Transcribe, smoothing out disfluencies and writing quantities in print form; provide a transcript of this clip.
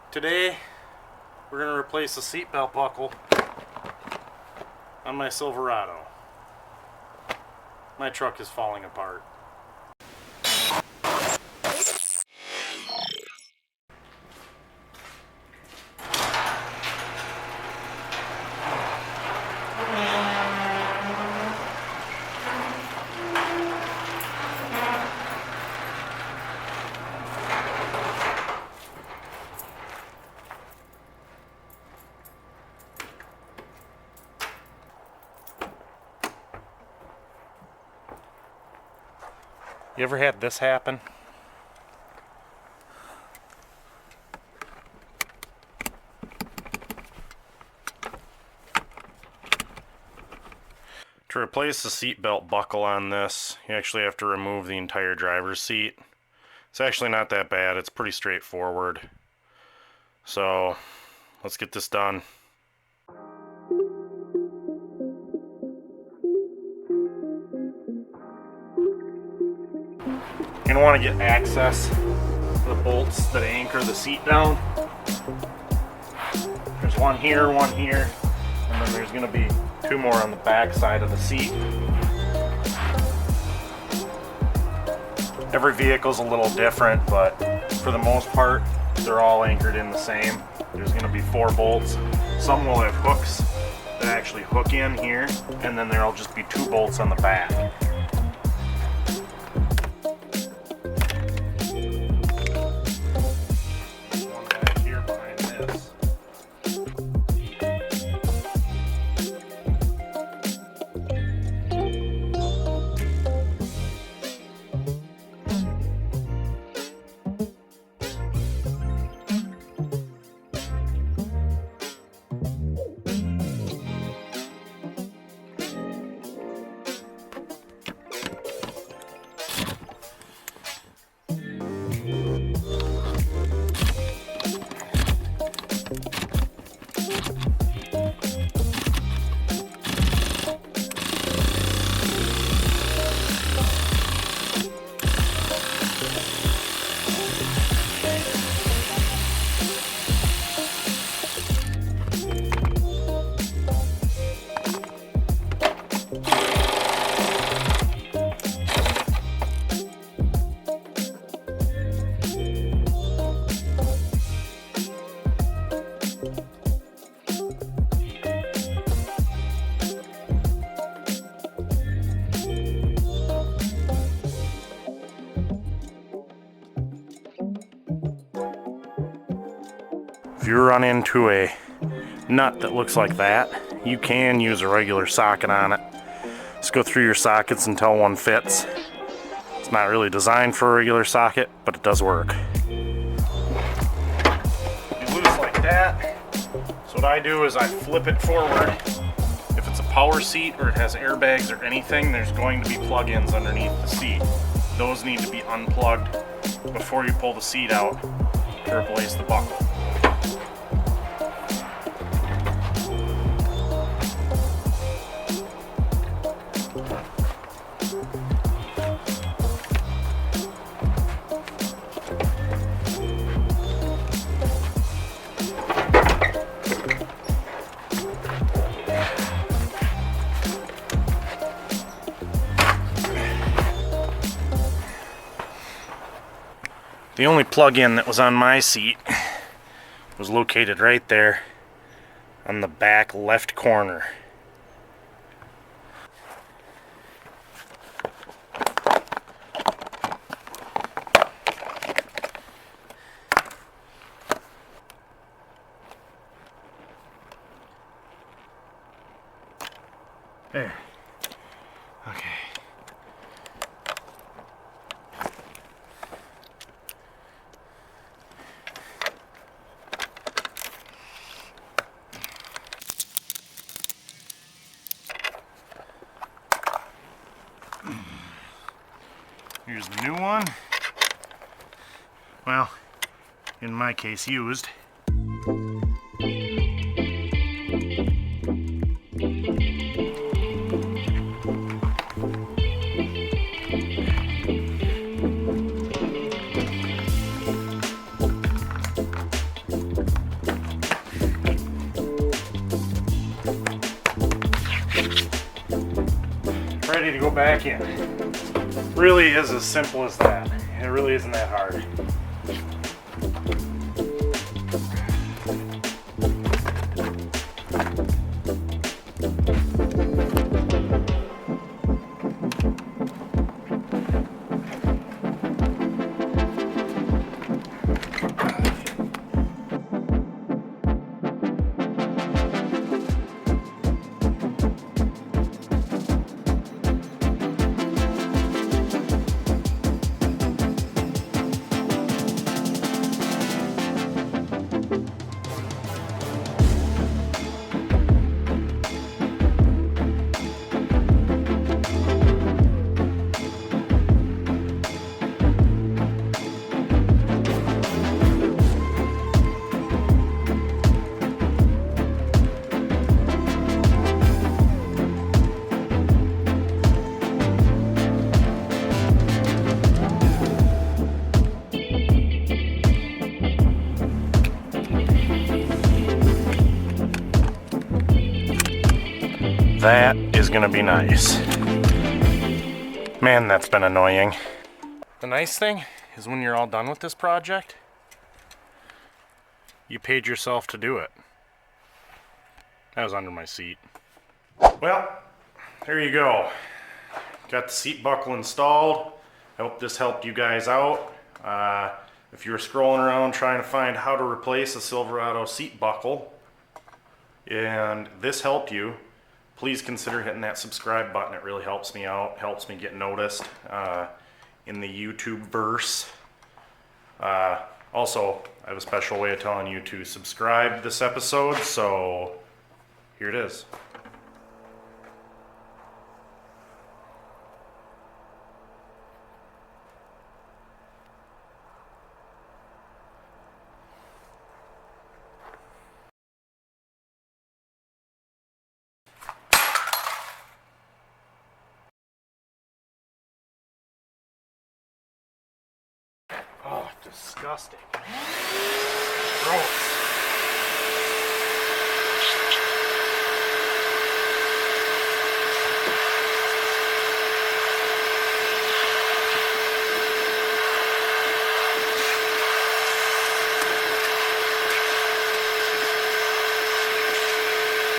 Today we're going to replace the seatbelt buckle on my Silverado. My truck is falling apart. You ever had this happen? To replace the seatbelt buckle on this, you actually have to remove the entire driver's seat. It's actually not that bad, it's pretty straightforward. So, let's get this done. You're going to want to get access to the bolts that anchor the seat down. There's one here, and then there's going to be two more on the back side of the seat. Every vehicle's a little different, but for the most part, they're all anchored in the same. There's going to be 4 bolts. Some will have hooks that actually hook in here, and then there'll just be 2 bolts on the back. If you run into a nut that looks like that, you can use a regular socket on it. Just go through your sockets until one fits. It's not really designed for a regular socket, but it does work. You loose like that. So what I do is I flip it forward. If it's a power seat or it has airbags or anything, there's going to be plug-ins underneath the seat. Those need to be unplugged before you pull the seat out to replace the buckle. The only plug-in that was on my seat was located right there on the back left corner. There. Okay. Here's the new one. Well, in my case, used. to go back in. Really is as simple as that. It really isn't that hard. That is gonna be nice. Man, that's been annoying. The nice thing is when you're all done with this project, you paid yourself to do it. That was under my seat. Well, there you go. Got the seat buckle installed. I hope this helped you guys out. If you were scrolling around trying to find how to replace a Silverado seat buckle and this helped you, please consider hitting that subscribe button. It really helps me out, helps me get noticed in the YouTube verse. Also, I have a special way of telling you to subscribe this episode, so here it is. Oh, disgusting. Gross.